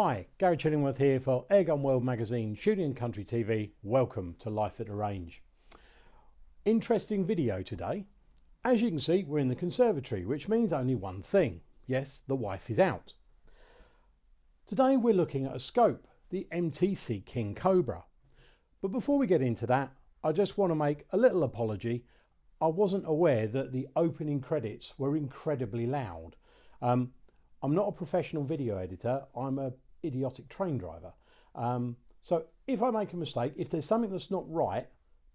Hi, Gary Chillingworth here for Airgun World Magazine, Shooting and Country TV. Welcome to Life at the Range. Interesting video today. As you can see, we're in the conservatory, which means only one thing. Yes, the wife is out. Today we're looking at a scope, the MTC King Cobra. But before we get into that, I just want to make a little apology. I wasn't aware that the opening credits were incredibly loud. I'm not a professional video editor, I'm a idiotic train driver. So if I make a mistake, if there's something that's not right,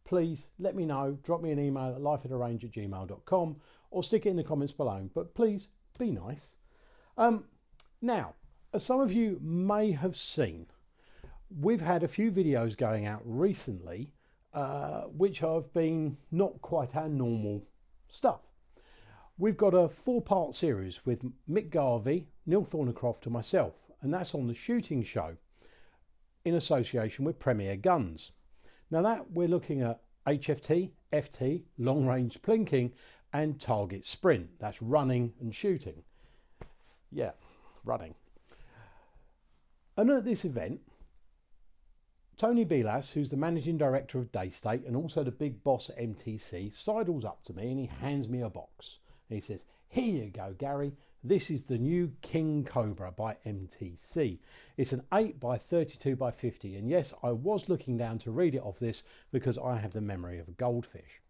please let me know. Drop me an email at lifeattherange@gmail.com or stick it in the comments below. But please be nice. Now, as some of you may have seen, we've had a few videos going out recently which have been not quite our normal stuff. We've got a 4-part series with Mick Garvey, Neil Thornycroft and myself, and that's on the shooting show in association with Premier Guns. Now that we're looking at HFT, FT, long range plinking and target sprint. That's running and shooting. Yeah, running. And at this event, Tony Belas, who's the managing director of Daystate and also the big boss at MTC, sidles up to me and he hands me a box. And he says, "Here you go, Gary. This is the new King Cobra by MTC. It's an 8x32x50. And yes, I was looking down to read it off this because I have the memory of a goldfish.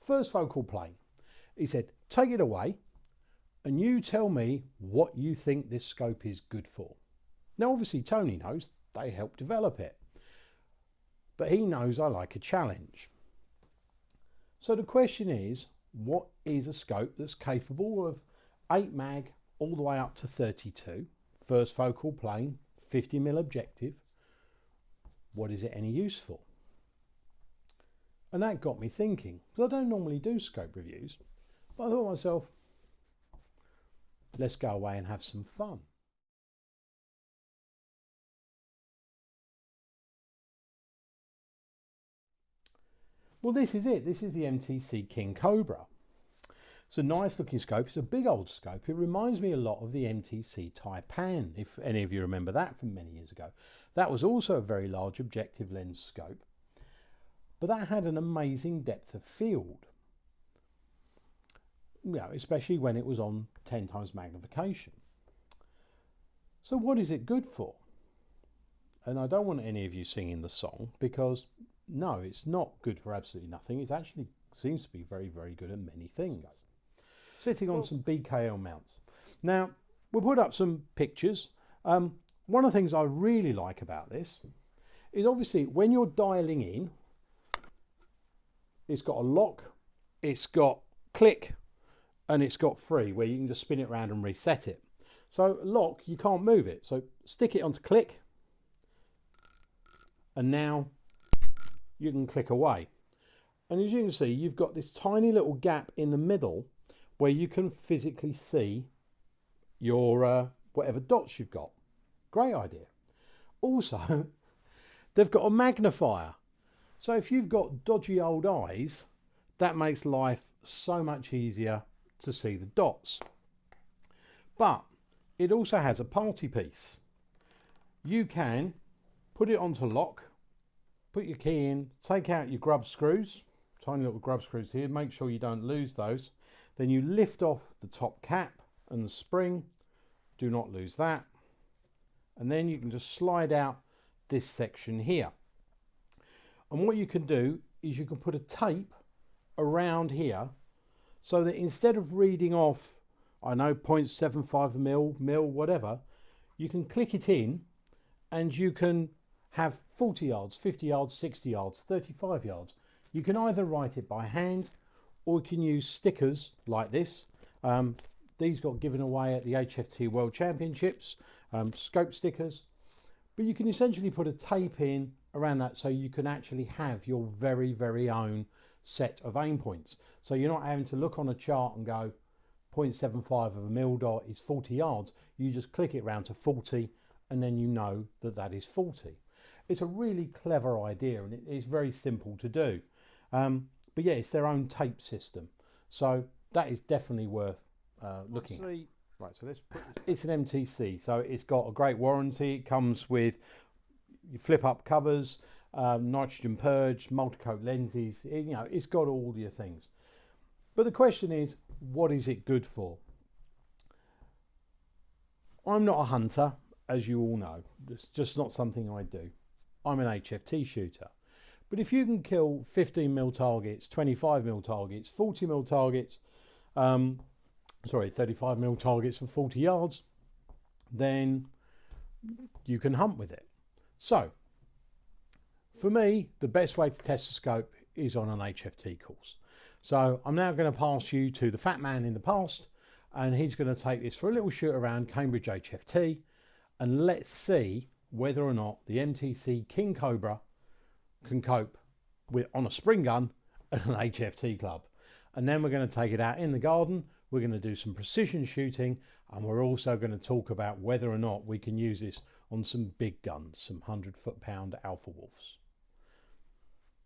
First focal plane." He said, "Take it away and you tell me what you think this scope is good for." Now, obviously, Tony knows they helped develop it, but he knows I like a challenge. So the question is, what is a scope that's capable of 8 mag all the way up to 32, first focal plane, 50mm objective? What is it any use for? And that got me thinking, because I don't normally do scope reviews, but I thought to myself, let's go away and have some fun. Well, this is it. This is the MTC King Cobra. It's a nice looking scope. It's a big old scope. It reminds me a lot of the MTC Taipan, if any of you remember that from many years ago. That was also a very large objective lens scope, but that had an amazing depth of field. You know, especially when it was on 10 times magnification. So what is it good for? And I don't want any of you singing the song, because no, it's not good for absolutely nothing. It actually seems to be very, very good at many things. Sitting on some BKL mounts. Now, we'll put up some pictures. One of the things I really like about this is obviously when you're dialing in, it's got a lock, it's got click, and it's got free, where you can just spin it around and reset it. So lock, you can't move it. So stick it onto click, and now you can click away. And as you can see, you've got this tiny little gap in the middle where you can physically see your whatever dots you've got. Great idea. Also, they've got a magnifier. So if you've got dodgy old eyes, that makes life so much easier to see the dots. But it also has a party piece. You can put it onto lock, put your key in, take out your grub screws, tiny little grub screws here, make sure you don't lose those. Then you lift off the top cap and the spring, do not lose that. And then you can just slide out this section here. And what you can do is you can put a tape around here so that instead of reading off, I know 0.75 mil, whatever, you can click it in and you can have 40 yards, 50 yards, 60 yards, 35 yards. You can either write it by hand or you can use stickers like this. These got given away at the HFT World Championships, scope stickers. But you can essentially put a tape in around that so you can actually have your very, very own set of aim points. So you're not having to look on a chart and go 0.75 of a mil dot is 40 yards. You just click it round to 40 and then you know that that is 40. It's a really clever idea and it is very simple to do. But yeah, it's their own tape system. So that is definitely worth looking at. Right, so it's an MTC, so it's got a great warranty. It comes with you flip up covers, nitrogen purge, multi-coat lenses. It's got all your things. But the question is, what is it good for? I'm not a hunter, as you all know. It's just not something I do. I'm an HFT shooter. But if you can kill 15mm targets, 25mm targets, 40mm targets, 35mm targets for 40 yards, then you can hunt with it. So, for me, the best way to test the scope is on an HFT course. So I'm now going to pass you to the fat man in the past, and he's going to take this for a little shoot around Cambridge HFT, and let's see whether or not the MTC King Cobra can cope with on a spring gun at an HFT club. And then we're going to take it out in the garden. We're going to do some precision shooting, and we're also going to talk about whether or not we can use this on some big guns, some 100 foot-pound Alpha Wolves.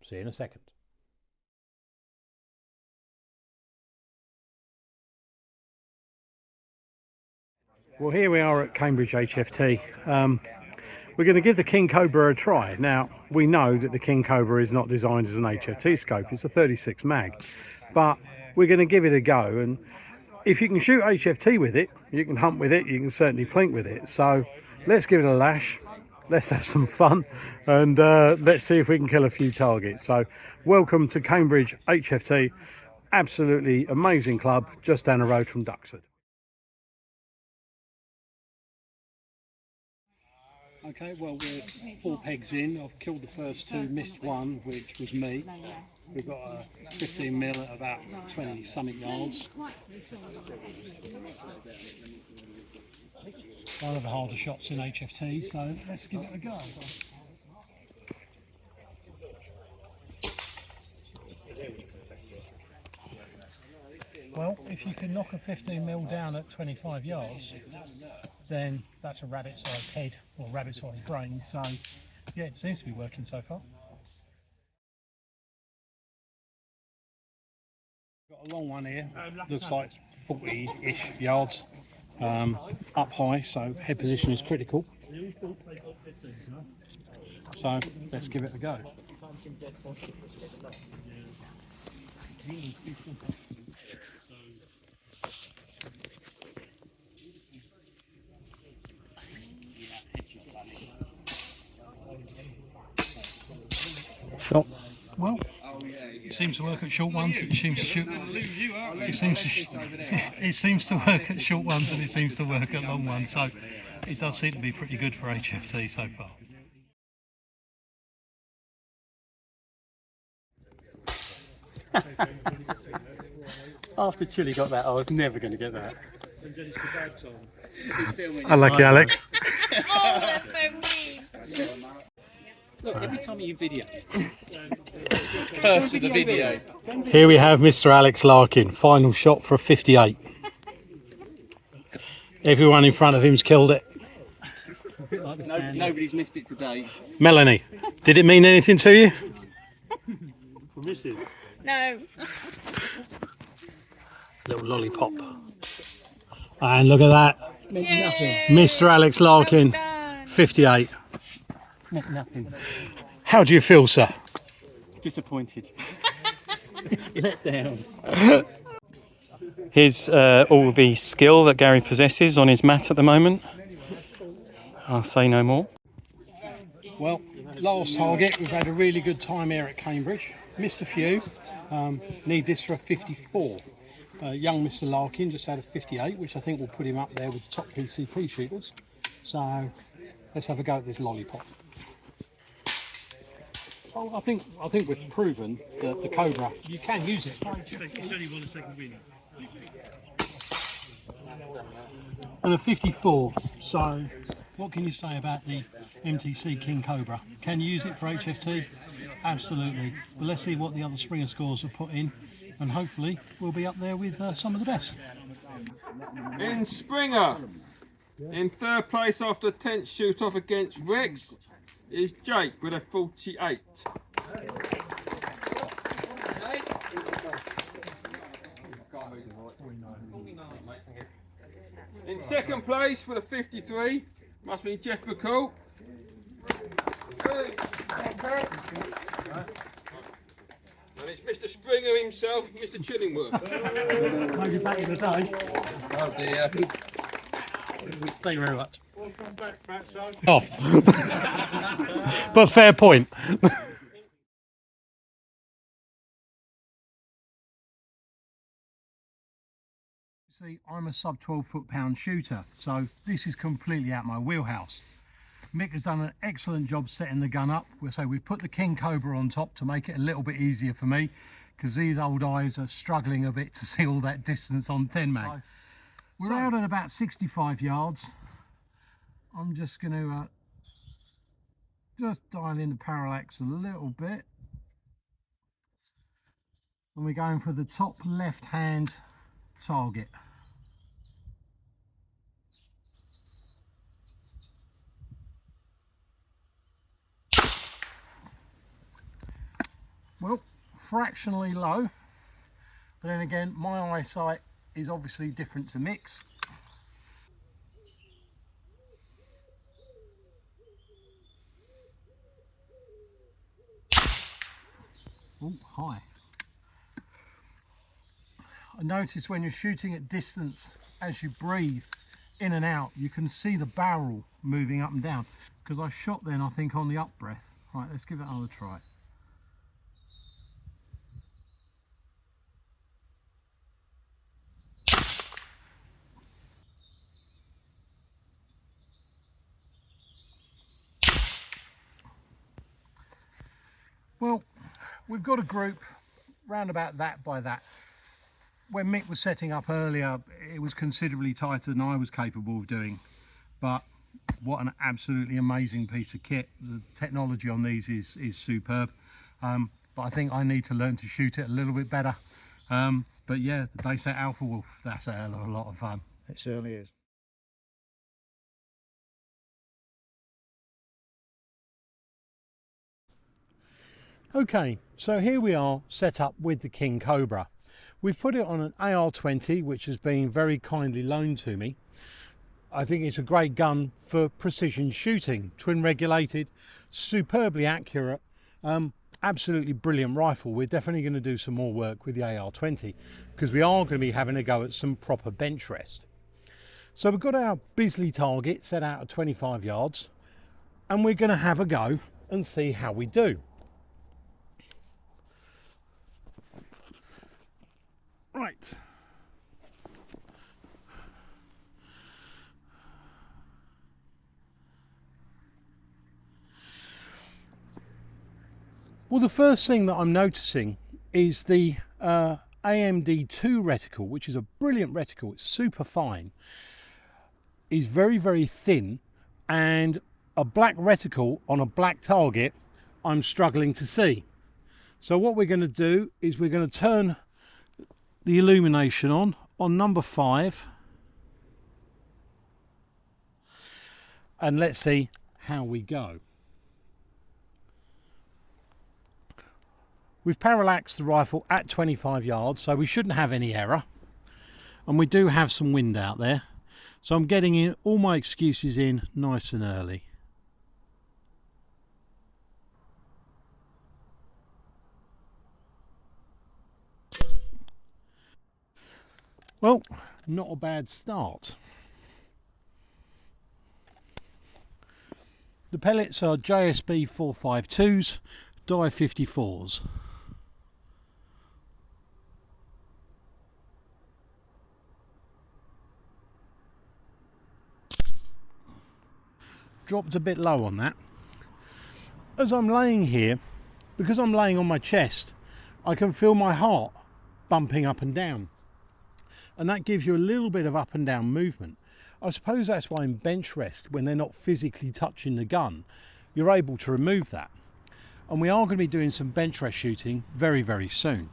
See you in a second. Well, here we are at Cambridge HFT. We're going to give the King Cobra a try. Now, we know that the King Cobra is not designed as an HFT scope, it's a 36 mag, but we're going to give it a go. And if you can shoot HFT with it, you can hunt with it, you can certainly plink with it. So let's give it a lash, let's have some fun, and let's see if we can kill a few targets. So welcome to Cambridge HFT, absolutely amazing club just down the road from Duxford. Okay, well, we're 4 pegs in. I've killed the first 2, missed one, which was me. We've got a 15mm at about 20 something yards. One of the harder shots in HFT, so let's give it a go. Well, if you can knock a 15mm down at 25 yards, then that's a rabbit-sized head or rabbit-sized brain. So, yeah, it seems to be working so far. Got a long one here. Looks like 40-ish yards up high, so head position is critical. So let's give it a go. Shot. Well, it seems to work at short ones. It seems to shoot. It seems to work at short ones, and it seems to work at long ones. So it does seem to be pretty good for HFT so far. After Chili got that, I was never going to get that. I like you, Alex. Oh, that's so mean. Look, every time you video, Curse of the video. Here we have Mr. Alex Larkin, final shot for a 58. Everyone in front of him's killed it. nobody's missed it today. Melanie, did it mean anything to you? No. Little lollipop. And look at that. Mr. Alex Larkin, Well done. 58. Nothing. How do you feel, sir? Disappointed. Let down. Here's all the skill that Gary possesses on his mat at the moment. I'll say no more. Well, last target, we've had a really good time here at Cambridge. Missed a few. Need this for a 54. Young Mr. Larkin just had a 58, which I think will put him up there with the top PCP shooters. So let's have a go at this lollipop. Oh, I think we've proven that the Cobra, you can use it. And a 54. So what can you say about the MTC King Cobra? Can you use it for HFT? Absolutely. But let's see what the other Springer scores have put in, and hopefully we'll be up there with some of the best. In Springer, in third place after 10th shoot off against Rex, is Jake with a 48. In second place with a 53 must be Jeff McCall. And it's Mr. Springer himself, Mr. Chillingworth. Maybe back in the day. Oh dear. Thank you very much. Off. But fair point. See, I'm a sub 12 foot-pound shooter, so this is completely out my wheelhouse. Mick has done an excellent job setting the gun up. So we've put the King Cobra on top to make it a little bit easier for me, because these old eyes are struggling a bit to see all that distance on 10 mag. We're out at about 65 yards. I'm just going to just dial in the parallax a little bit. And we're going for the top left-hand target. Well, fractionally low, but then again, my eyesight is obviously different to Mick's. Oh, high. I notice when you're shooting at distance, as you breathe in and out, you can see the barrel moving up and down. Because I shot then, I think, on the up breath. Right, let's give it another try. Well, we've got a group round about that by that. When Mick was setting up earlier, it was considerably tighter than I was capable of doing. But what an absolutely amazing piece of kit. The technology on these is superb. But I think I need to learn to shoot it a little bit better. But yeah, the Daysat Alpha Wolf, that's a hell of a lot of fun. It certainly is. Okay, so here we are set up with the King Cobra. We've put it on an AR-20, which has been very kindly loaned to me. I think it's a great gun for precision shooting, twin regulated, superbly accurate, absolutely brilliant rifle. We're definitely going to do some more work with the AR-20 because we are going to be having a go at some proper bench rest. So we've got our Bisley target set out at 25 yards and we're going to have a go and see how we do. Right. Well, the first thing that I'm noticing is the AMD2 reticle, which is a brilliant reticle. It's super fine, is very, very thin, and a black reticle on a black target I'm struggling to see. So what we're going to do is we're going to turn the illumination on number 5, and let's see how we go. We've parallaxed the rifle at 25 yards, so we shouldn't have any error, and we do have some wind out there, so I'm getting in all my excuses in nice and early. Well, not a bad start. The pellets are JSB 452s, die 54s. Dropped a bit low on that. As I'm laying here, because I'm laying on my chest, I can feel my heart bumping up and down. And that gives you a little bit of up and down movement. I suppose that's why in bench rest, when they're not physically touching the gun, you're able to remove that. And we are going to be doing some bench rest shooting very, very soon.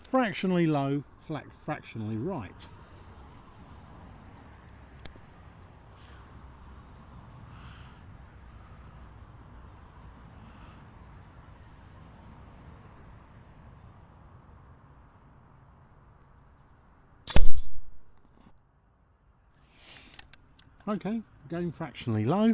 Fractionally low, fractionally right. Okay, going fractionally low.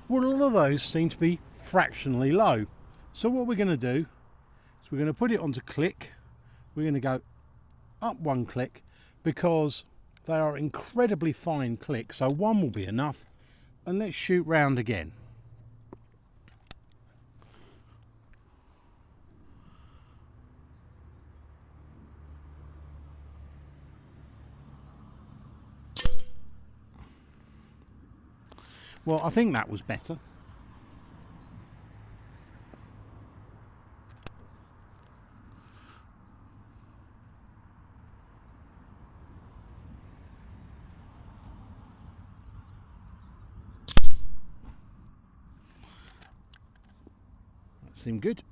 Well, all of those seem to be fractionally low. So what we're going to do is we're going to put it onto click. We're going to go up one click because they are incredibly fine clicks. So one will be enough. And let's shoot round again. Well, I think that was better. That seemed good.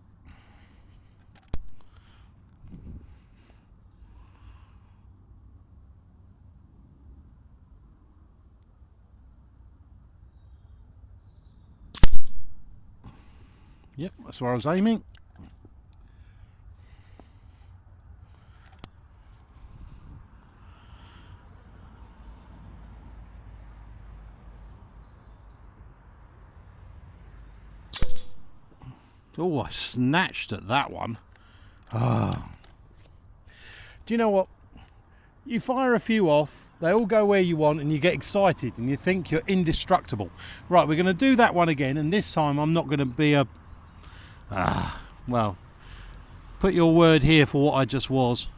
Yep, that's where I was aiming. Oh, I snatched at that one. Ah. Do you know what? You fire a few off, they all go where you want, and you get excited and you think you're indestructible. Right, we're going to do that one again, and this time I'm not going to be a... well, put your word here for what I just was.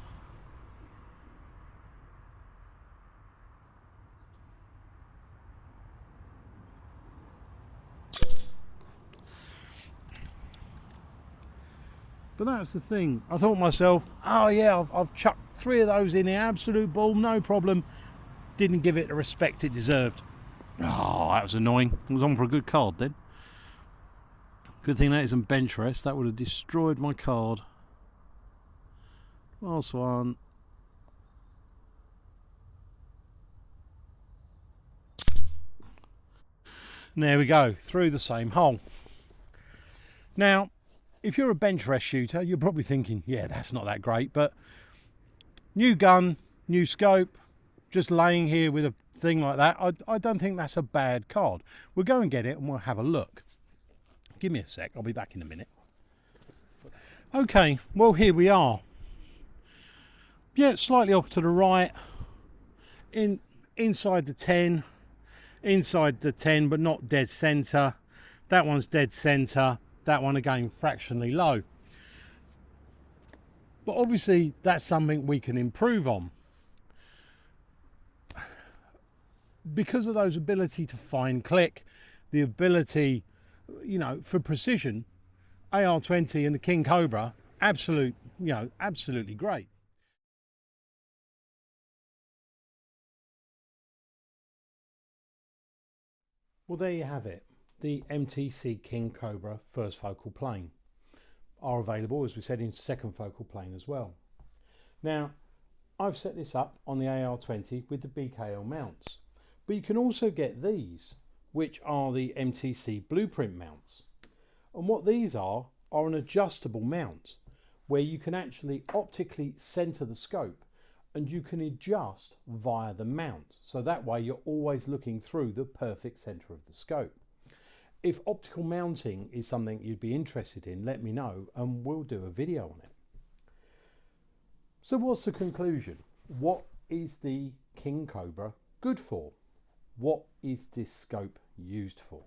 But that's the thing. I thought to myself, oh yeah, I've chucked 3 of those in the absolute ball, no problem. Didn't give it the respect it deserved. Oh, that was annoying. It was on for a good card then. Good thing that isn't bench rest. That would have destroyed my card. Last one. And there we go, through the same hole. Now, if you're a bench rest shooter, you're probably thinking, yeah, that's not that great, but new gun, new scope, just laying here with a thing like that, I don't think that's a bad card. We'll go and get it and we'll have a look. Give me a sec, I'll be back in a minute. Okay, well, here we are. Yeah, slightly off to the right, inside the 10, but not dead center. That one's dead center. That one again fractionally low, but obviously that's something we can improve on because of those ability to fine click, the ability, you know, for precision. AR-20 and the King Cobra, absolutely great. Well, there you have it. The MTC King Cobra first focal plane are available, as we said, in second focal plane as well. Now, I've set this up on the AR-20 with the BKL mounts, but you can also get these, which are the MTC blueprint mounts. And what these are an adjustable mount where you can actually optically center the scope and you can adjust via the mount. So that way you're always looking through the perfect center of the scope. If optical mounting is something you'd be interested in, let me know and we'll do a video on it. So what's the conclusion? What is the King Cobra good for? What is this scope used for?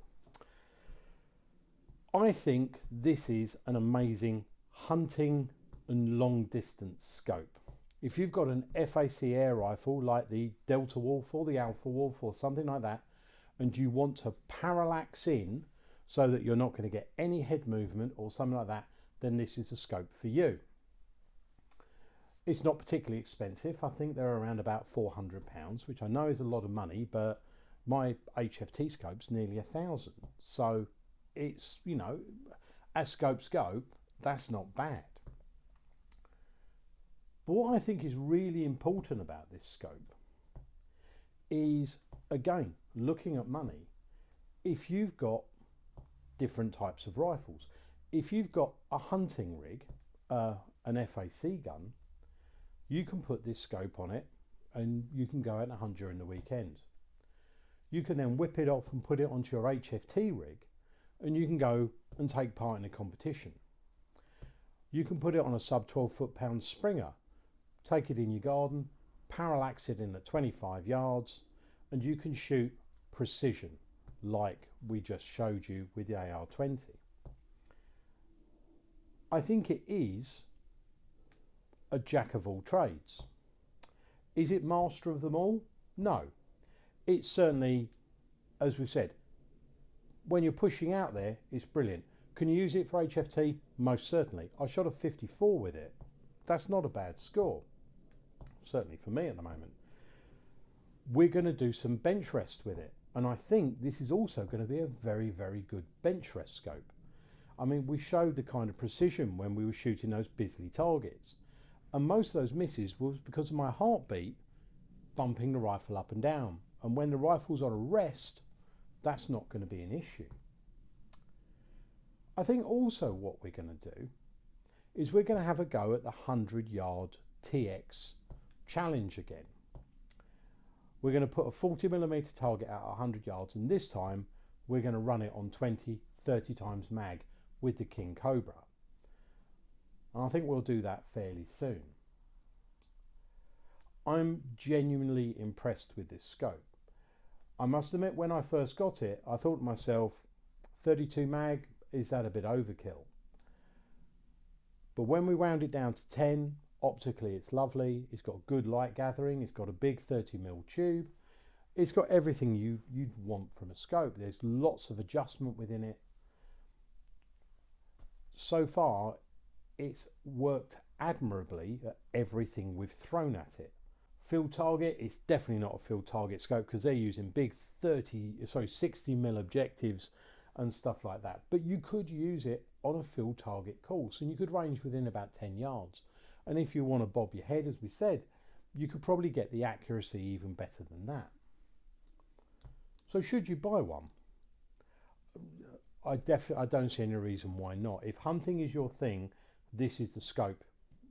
I think this is an amazing hunting and long distance scope. If you've got an FAC air rifle like the Delta Wolf or the Alpha Wolf or something like that, and you want to parallax in so that you're not going to get any head movement or something like that, then this is the scope for you. It's not particularly expensive. I think they're around about £400, which I know is a lot of money, but my HFT scope's nearly 1,000. So it's, you know, as scopes go, that's not bad. But what I think is really important about this scope is, again, looking at money, if you've got different types of rifles, if you've got a hunting rig, an FAC gun, you can put this scope on it and you can go out and hunt during the weekend. You can then whip it off and put it onto your HFT rig and you can go and take part in a competition. You can put it on a sub 12 foot-pound Springer, take it in your garden, parallax it in at 25 yards, and you can shoot precision like we just showed you with the AR-20. I think it is a jack of all trades. Is it master of them all? No. It's certainly, as we've said, when you're pushing out there, it's brilliant. Can you use it for HFT? Most certainly. I shot a 54 with it. That's not a bad score. Certainly for me at the moment. We're going to do some bench rest with it. And I think this is also going to be a very, very good bench rest scope. I mean, we showed the kind of precision when we were shooting those Bisley targets. And most of those misses was because of my heartbeat bumping the rifle up and down. And when the rifle's on a rest, that's not going to be an issue. I think also what we're going to do is we're going to have a go at the 100-yard TX challenge again. We're going to put a 40mm target out at 100 yards, and this time we're going to run it on 20, 30 times mag with the King Cobra. And I think we'll do that fairly soon. I'm genuinely impressed with this scope. I must admit, when I first got it, I thought to myself, 32 mag, is that a bit overkill? But when we wound it down to 10, optically it's lovely, it's got good light gathering, it's got a big 30mm tube, it's got everything you'd want from a scope. There's lots of adjustment within it. So far, it's worked admirably at everything we've thrown at it. Field target, it's definitely not a field target scope because they're using big 60mm objectives and stuff like that. But you could use it on a field target course and you could range within about 10 yards. And if you want to bob your head, as we said, you could probably get the accuracy even better than that. So should you buy one? I don't see any reason why not. If hunting is your thing, this is the scope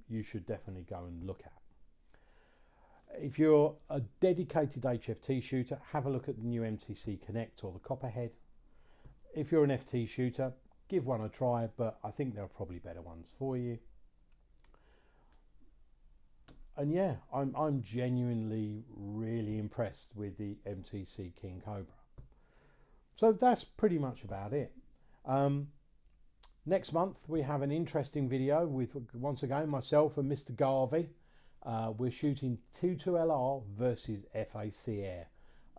you should definitely go and look at. If you're a dedicated HFT shooter, have a look at the new MTC Connect or the Copperhead. If you're an FT shooter, give one a try, but I think there are probably better ones for you. And yeah, I'm genuinely really impressed with the MTC King Cobra. So that's pretty much about it. Next month we have an interesting video with, once again, myself and Mr. Garvey. We're shooting 22LR versus FAC Air,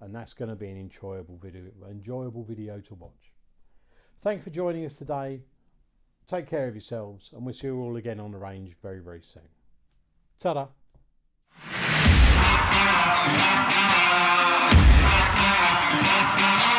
and that's going to be an enjoyable video to watch. Thanks for joining us today. Take care of yourselves, and we'll see you all again on the range very, very soon. Ta-da! We'll be right back.